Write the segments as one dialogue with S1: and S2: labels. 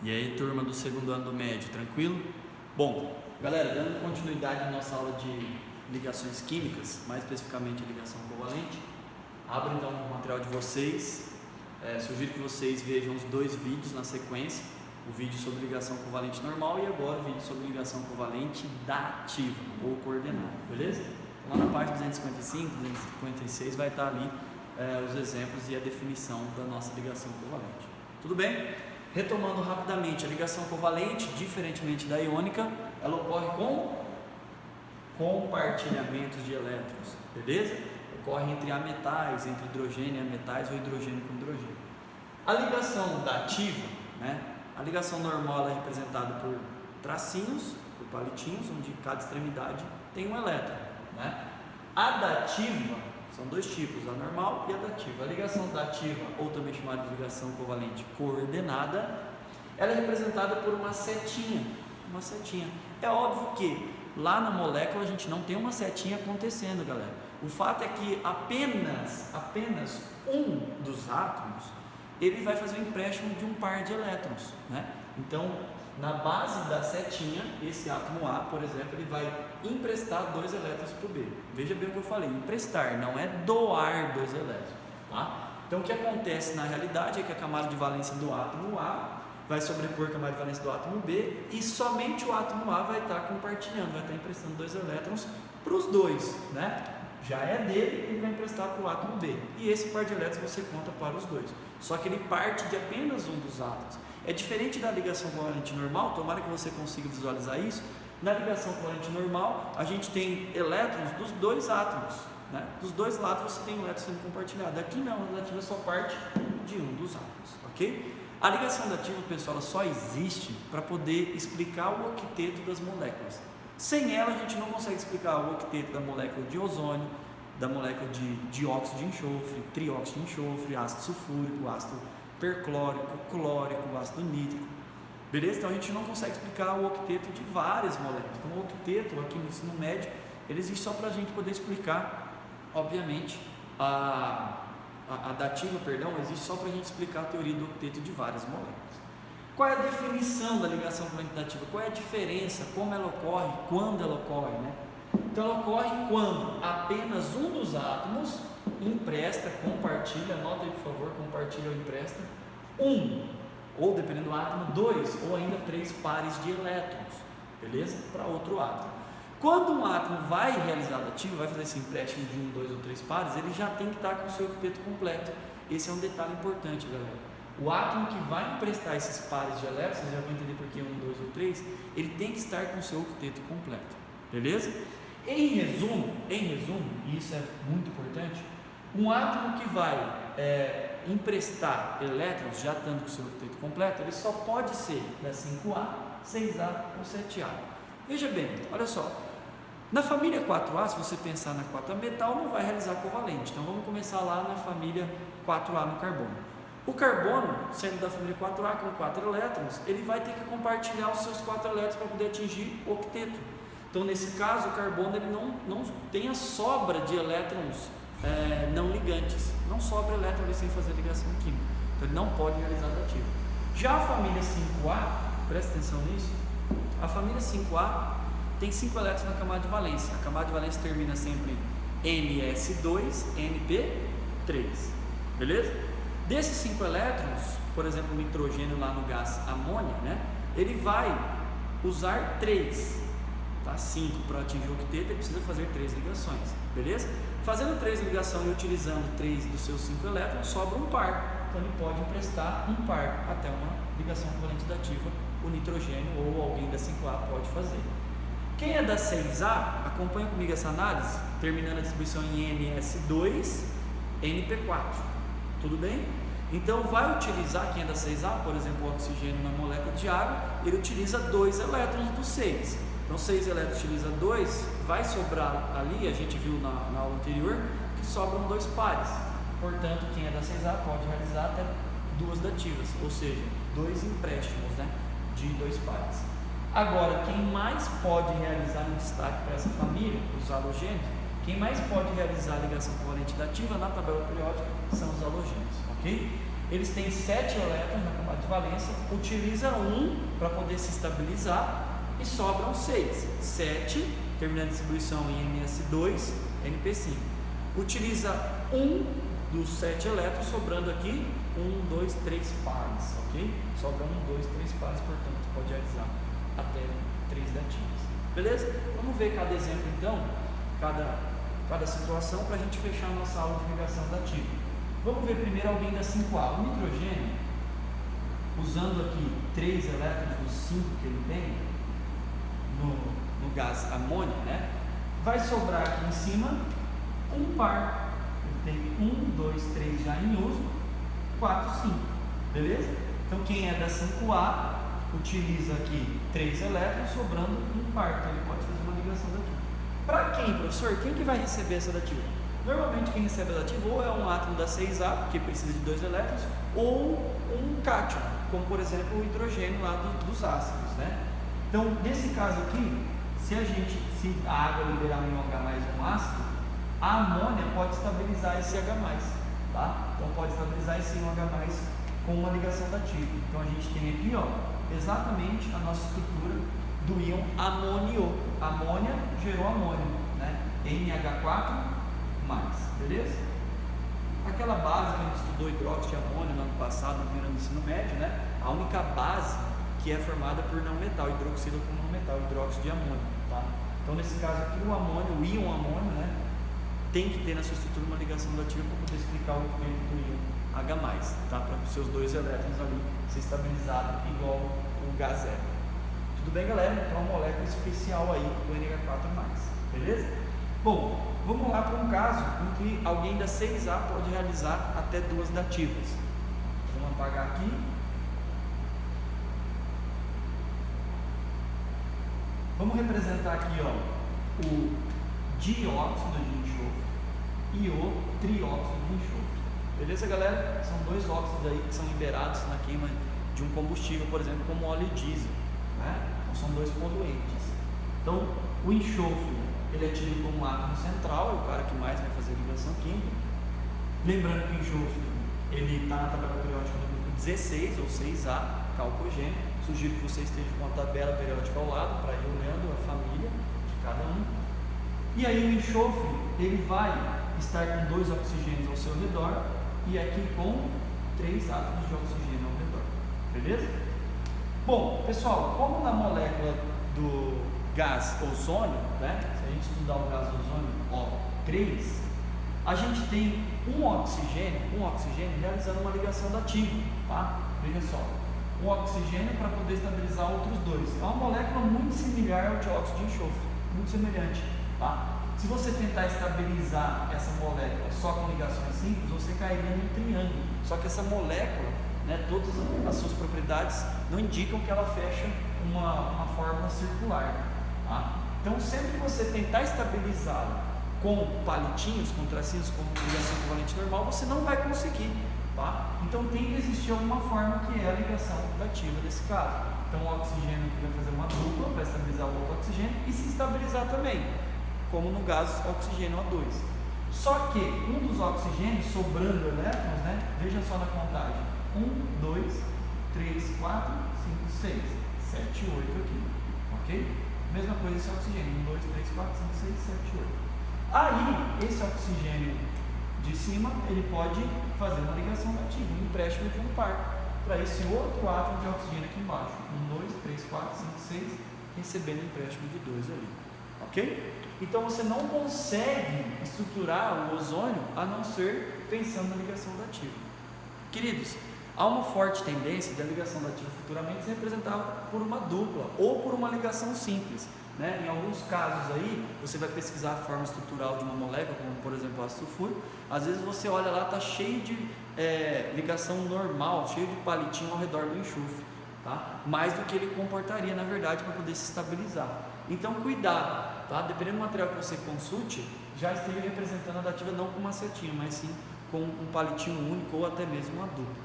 S1: E aí, turma do segundo ano do médio, tranquilo? Bom, galera, dando continuidade à nossa aula de ligações químicas, mais especificamente a ligação covalente, abro então o material de vocês. Sugiro que vocês vejam os dois vídeos na sequência, o vídeo sobre ligação covalente normal e agora o vídeo sobre ligação covalente dativa ou coordenada, beleza? Lá na página 255, 256 vai estar ali os exemplos e a definição da nossa ligação covalente. Tudo bem? Retomando rapidamente, a ligação covalente, diferentemente da iônica, ela ocorre com compartilhamentos de elétrons, beleza? Ocorre entre ametais, entre hidrogênio e ametais ou hidrogênio com hidrogênio. A ligação dativa, né? A ligação normal é representada por tracinhos, por palitinhos, onde cada extremidade tem um elétron, né? A dativa, são dois tipos, a normal e a dativa. A ligação dativa, ou também chamada de ligação covalente coordenada, ela é representada por uma setinha. Uma setinha. É óbvio que lá na molécula a gente não tem uma setinha acontecendo, galera. O fato é que apenas um dos átomos, ele vai fazer o empréstimo de um par de elétrons, né? Então, na base da setinha, esse átomo A, por exemplo, ele vai emprestar 2 elétrons para o B. Veja bem o que eu falei, emprestar, não é doar 2 elétrons, tá? Então, o que acontece na realidade é que a camada de valência do átomo A vai sobrepor a camada de valência do átomo B e somente o átomo A vai estar compartilhando, vai estar emprestando 2 elétrons para os dois, né? Já é dele, ele vai emprestar para o átomo B. E esse par de elétrons você conta para os dois. Só que ele parte de apenas um dos átomos. É diferente da ligação covalente normal, tomara que você consiga visualizar isso. Na ligação covalente normal, a gente tem elétrons dos dois átomos, né? Dos dois lados você tem um elétron sendo compartilhado. Aqui não, a dativa só parte de um dos átomos, ok? A ligação dativa, pessoal, ela só existe para poder explicar o octeto das moléculas. Sem ela, a gente não consegue explicar o octeto da molécula de ozônio, da molécula de dióxido de enxofre, trióxido de enxofre, ácido sulfúrico, ácido perclórico, clórico, ácido nítrico. Beleza? Então a gente não consegue explicar o octeto de várias moléculas. Então o octeto aqui no ensino médio, ele existe só para a gente poder explicar, obviamente, a dativa, existe só para a gente explicar a teoria do octeto de várias moléculas. Qual é a definição da ligação covalente dativa? Qual é a diferença? Como ela ocorre? Quando ela ocorre, né? Então ela ocorre quando apenas um dos átomos empresta, compartilha, anota aí por favor, compartilha ou empresta, ou dependendo do átomo, 2 ou ainda 3 pares de elétrons, beleza? Para outro átomo. Quando um átomo vai realizar a dativa, vai fazer esse empréstimo de 2 ou 3 pares, ele já tem que estar com o seu octeto completo. Esse é um detalhe importante, galera. O átomo que vai emprestar esses pares de elétrons, vocês já vão entender por que 1, 2 ou 3, ele tem que estar com o seu octeto completo, beleza? Em resumo, e isso é muito importante, um átomo que vai emprestar elétrons, já estando com o seu octeto completo, ele só pode ser da 5A, 6A ou 7A. Veja bem, olha só, na família 4A, se você pensar na 4A, metal não vai realizar covalente, então vamos começar lá na família 4A no carbono. O carbono, sendo da família 4A com 4 elétrons, ele vai ter que compartilhar os seus 4 elétrons para poder atingir o octeto. Então, nesse caso, o carbono ele não tem a sobra de elétrons não ligantes, não sobra elétron ali sem fazer ligação química, então ele não pode realizar dativa. Já a família 5A, presta atenção nisso, a família 5A tem 5 elétrons na camada de valência, a camada de valência termina sempre em NS2, NP3, beleza? Desses 5 elétrons, por exemplo, o nitrogênio lá no gás amônia, né, ele vai usar 3, tá? 5 para atingir o octeto, ele precisa fazer 3 ligações, beleza? Fazendo 3 ligações e utilizando 3 dos seus 5 elétrons, sobra um par, então ele pode emprestar um par até uma ligação covalente dativa, o nitrogênio ou alguém da 5A pode fazer. Quem é da 6A, acompanha comigo essa análise, terminando a distribuição em NS2, NP4. Tudo bem? Então vai utilizar, quem é da 6A, por exemplo, o oxigênio na molécula de água, ele utiliza 2 elétrons dos 6. Então 6 elétrons utiliza 2, vai sobrar ali, a gente viu na aula anterior, que sobram 2 pares. Portanto, quem é da 6A pode realizar até 2 dativas, ou seja, 2 empréstimos, né, de 2 pares. Agora, quem mais pode realizar um destaque para essa família, os halogênios, quem mais pode realizar a ligação covalente dativa na tabela periódica são os halogênios, ok? eles têm 7 elétrons na camada de valência, utiliza 1 para poder se estabilizar e sobram 6. 7, terminando a distribuição em ms2, np5. Utiliza 1 dos 7 elétrons, sobrando aqui 1, 2, 3 pares, ok? Sobra 1, 2, 3 pares, portanto, pode realizar até 3 dativas. Beleza? Vamos ver cada exemplo então, cada situação, para a gente fechar a nossa aula de ligação dativa. Vamos ver primeiro alguém da 5A. O nitrogênio, usando aqui 3 elétrons dos 5 que ele tem no gás amônia, né? Vai sobrar aqui em cima um par. Ele tem 1, 2, 3 já em uso, 4, 5. Beleza? Então quem é da 5A utiliza aqui 3 elétrons, sobrando um par. Então ele pode fazer uma ligação dativa. Para quem, professor? Quem que vai receber essa dativa? Normalmente quem recebe a dativa ou é um átomo da 6A, porque precisa de 2 elétrons, ou um cátion, como por exemplo o hidrogênio lá dos ácidos, né? Então, nesse caso aqui, se a água liberar um H mais um ácido, a amônia pode estabilizar esse H+, tá? Então pode estabilizar esse H+, com uma ligação dativa. Então a gente tem aqui, ó, exatamente a nossa estrutura do íon amônio. Amônia gerou amônio, né? NH4+, beleza? Aquela base que a gente estudou hidróxido de amônio no ano passado, no primeiro ensino médio, né? A única base que é formada por não metal, hidroxila com não metal, hidróxido de amônio, tá? Então nesse caso aqui o amônio, o íon amônio, né? Tem que ter na sua estrutura uma ligação dativa para poder explicar o efeito do íon H+, tá? Para os seus 2 elétrons ali ser estabilizado igual o gás zero. Tudo bem, galera? Então uma molécula especial aí do NH4+, beleza? Bom, vamos lá para um caso em que alguém da 6A pode realizar até 2 dativas. Vamos apagar aqui. Vamos representar aqui, ó, o dióxido de enxofre e o trióxido de enxofre. Beleza, galera? São 2 óxidos aí que são liberados na queima de um combustível, por exemplo, como óleo diesel, né? Então, são 2 poluentes. Então, o enxofre, ele é tido como um átomo central, é o cara que mais vai fazer ligação química. Lembrando que o enxofre, ele está na tabela periódica do grupo 16, ou 6A, calcogênio. Sugiro que você esteja com a tabela periódica ao lado, para ir olhando a família de cada um. E aí o enxofre, ele vai estar com 2 oxigênios ao seu redor, e aqui com 3 átomos de oxigênio ao redor. Beleza? Bom, pessoal, como na molécula do gás ozônio, né? Se a gente estudar o gás ozônio O3, a gente tem um oxigênio realizando uma ligação dativa, tá? Veja só, um oxigênio para poder estabilizar outros 2. É uma molécula muito similar ao dióxido de enxofre, muito semelhante, tá? Se você tentar estabilizar essa molécula só com ligações simples, você cairia num triângulo. Só que essa molécula, né, todas as suas propriedades não indicam que ela fecha uma fórmula circular. Tá? Então, sempre que você tentar estabilizá-la com palitinhos, com tracinhos, com ligação covalente normal, você não vai conseguir. Tá? Então, tem que existir alguma forma que é a ligação dativa desse caso. Então, o oxigênio aqui vai fazer uma dupla para estabilizar o outro oxigênio e se estabilizar também, como no gás oxigênio O2. Só que um dos oxigênios sobrando elétrons, né? Veja só na contagem: 1, 2, 3, 4, 5, 6, 7, 8 aqui, ok? Mesma coisa esse oxigênio: 1, 2, 3, 4, 5, 6, 7, 8. Aí, esse oxigênio de cima, ele pode fazer uma ligação dativa, um empréstimo de um par, para esse outro átomo de oxigênio aqui embaixo: 1, 2, 3, 4, 5, 6, recebendo empréstimo de 2 ali, ok? Então você não consegue estruturar o ozônio a não ser pensando na ligação dativa. Queridos, há uma forte tendência da ligação dativa futuramente ser representada por uma dupla ou por uma ligação simples, né? Em alguns casos aí, você vai pesquisar a forma estrutural de uma molécula, como por exemplo o ácido sulfúrico. Às vezes você olha lá, está cheio de ligação normal, cheio de palitinho ao redor do enxofre, tá? Mais do que ele comportaria na verdade para poder se estabilizar. Então cuidado, tá? Dependendo do material que você consulte, já esteja representando a dativa não com uma setinha, mas sim com um palitinho único ou até mesmo uma dupla,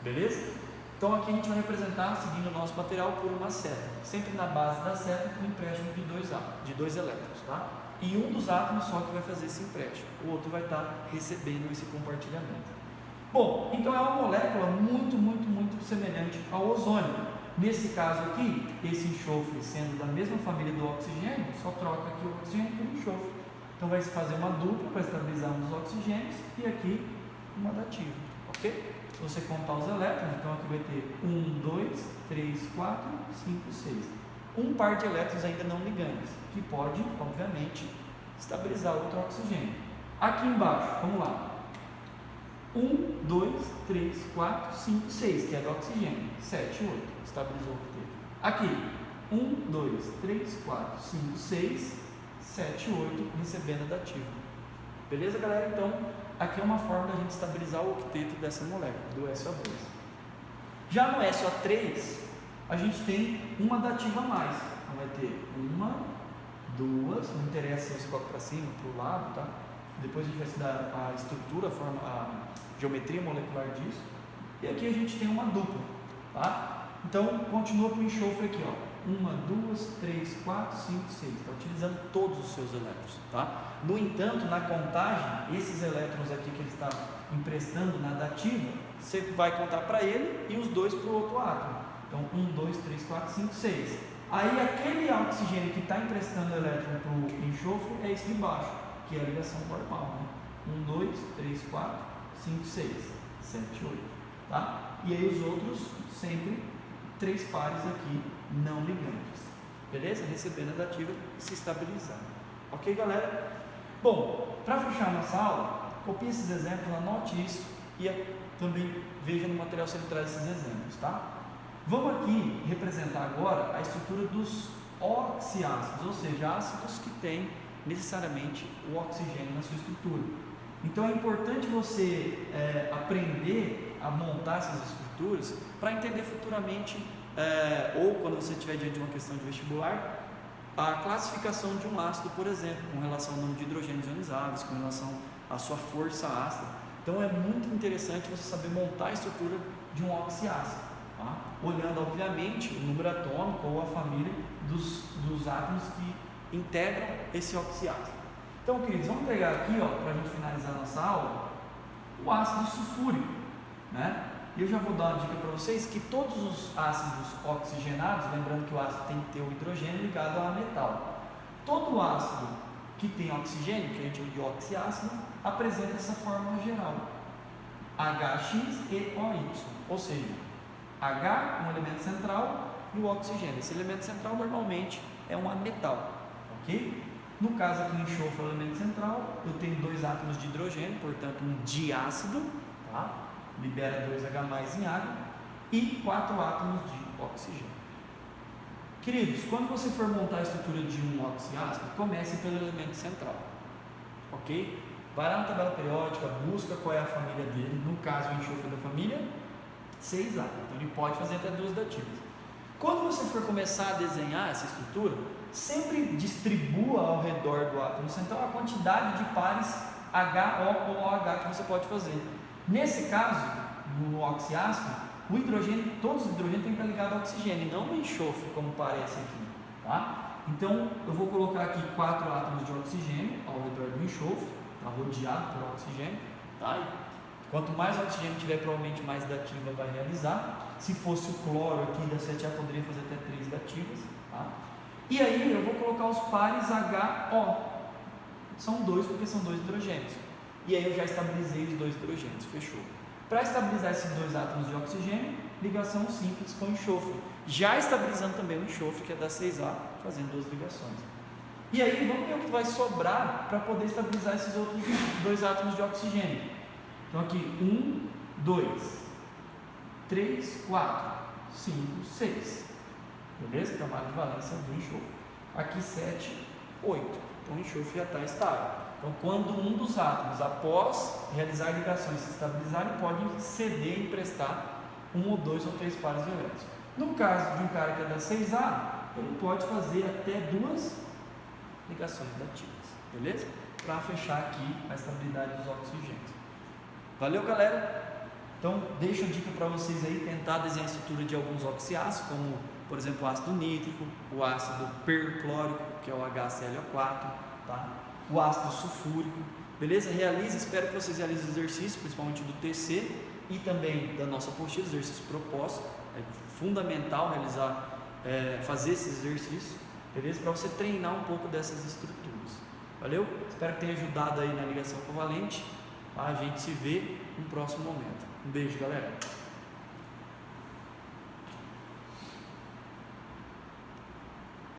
S1: beleza? Então aqui a gente vai representar, seguindo o nosso material, por uma seta, sempre na base da seta com um empréstimo de 2 elétrons, tá? E um dos átomos só que vai fazer esse empréstimo, o outro vai estar recebendo esse compartilhamento. Bom, então é uma molécula muito semelhante ao ozônio. Nesse caso aqui, esse enxofre sendo da mesma família do oxigênio, só troca aqui o oxigênio por enxofre. Então vai se fazer uma dupla para estabilizar um dos oxigênios e aqui uma dativa, ok? Se você contar os elétrons, então aqui vai ter 1, 2, 3, 4, 5, 6. Um par de elétrons ainda não ligantes, que pode, obviamente, estabilizar outro oxigênio. Aqui embaixo, vamos lá. 1, 2, 3, 4, 5, 6, que é do oxigênio. 7, 8, estabilizou o octeto. Aqui, 1, 2, 3, 4, 5, 6, 7, 8, recebendo a dativa. Beleza, galera? Então, aqui é uma forma da gente estabilizar o octeto dessa molécula, do SO2. Já no SO3, a gente tem uma dativa a mais. Então, vai ter uma, duas, não interessa se você coloca para cima, para o lado, tá? Depois a gente vai estudar a estrutura, a geometria molecular disso. E aqui a gente tem uma dupla, tá? Então, continua com o enxofre aqui, ó. 1, 2, 3, 4, 5, 6. Está utilizando todos os seus elétrons, tá? No entanto, na contagem, esses elétrons aqui que ele está emprestando na dativa, você vai contar para ele e os dois para o outro átomo. Então, 1, 2, 3, 4, 5, 6. Aí, aquele oxigênio que está emprestando elétron para o enxofre é esse de baixo, que é a ligação normal, né? 1, 2, 3, 4, 5, 6, 7, 8, tá? E aí os outros sempre 3 pares aqui não ligantes, beleza? Recebendo a dativa e se estabilizando, ok, galera? Bom, para fechar a nossa aula, copie esses exemplos, anote isso e também veja no material se ele traz esses exemplos, tá? Vamos aqui representar agora a estrutura dos oxiácidos, ou seja, ácidos que têm necessariamente o oxigênio na sua estrutura. Então é importante você aprender a montar essas estruturas para entender futuramente, ou quando você estiver diante de uma questão de vestibular, a classificação de um ácido, por exemplo, com relação ao número de hidrogênios ionizados, com relação à sua força ácida. Então é muito interessante você saber montar a estrutura de um oxiácido, tá? Olhando obviamente o número atômico ou a família dos átomos que integram esse oxiácido. Então, queridos, vamos pegar aqui, para a gente finalizar a nossa aula, o ácido sulfúrico, né? E eu já vou dar uma dica para vocês que todos os ácidos oxigenados, lembrando que o ácido tem que ter o hidrogênio ligado a metal, todo ácido que tem oxigênio, que a gente chama de oxiácido, apresenta essa fórmula geral, HXeOY, ou seja, H, um elemento central, e o oxigênio. Esse elemento central normalmente é um ametal, ok? No caso aqui, o enxofre é o elemento central, eu tenho 2 átomos de hidrogênio, portanto um diácido, tá? Libera 2H+ em água, e 4 átomos de oxigênio. Queridos, quando você for montar a estrutura de um oxiácido, comece pelo elemento central, ok? Vai lá na tabela periódica, busca qual é a família dele, no caso o enxofre da família 6A, então ele pode fazer até 2 dativas. Quando você for começar a desenhar essa estrutura, sempre distribua ao redor do átomo central a quantidade de pares HO ou OH que você pode fazer. Nesse caso, no oxiácido, o hidrogênio, todos os hidrogênios têm que estar ligados ao oxigênio, não no enxofre, como parece aqui, tá? Então, eu vou colocar aqui 4 átomos de oxigênio ao redor do enxofre, está rodeado por oxigênio, tá? E quanto mais oxigênio tiver, provavelmente mais dativa vai realizar. Se fosse o cloro aqui da 7A, poderia fazer até 3 dativas, tá? E aí eu vou colocar os pares HO, são 2 porque são 2 hidrogênios, e aí eu já estabilizei os 2 hidrogênios, fechou. Para estabilizar esses 2 átomos de oxigênio, ligação simples com enxofre, já estabilizando também o enxofre, que é da 6A, fazendo 2 ligações. E aí vamos ver o que vai sobrar para poder estabilizar esses outros 2 átomos de oxigênio. Então aqui 1, 2, 3, 4, 5, 6. Beleza? Camada de valência do enxofre. Aqui 7, 8. Então o enxofre já está estável. Então quando um dos átomos, após realizar ligações, se estabilizarem, pode ceder e emprestar 1 ou 2 ou 3 pares de elétrons. No caso de um cara que é da 6A, ele pode fazer até 2 ligações dativas. Beleza? Para fechar aqui a estabilidade dos oxigênios. Valeu, galera? Então, deixo a dica para vocês aí, tentar desenhar a estrutura de alguns oxiácidos, como, por exemplo, o ácido nítrico, o ácido perclórico, que é o HClO4, tá? O ácido sulfúrico, beleza? Espero que vocês realizem o exercício, principalmente do TC e também da nossa apostila, exercício proposto. É fundamental fazer esses exercícios, beleza? Para você treinar um pouco dessas estruturas. Valeu? Espero que tenha ajudado aí na ligação covalente. A gente se vê no próximo momento. Um beijo, galera.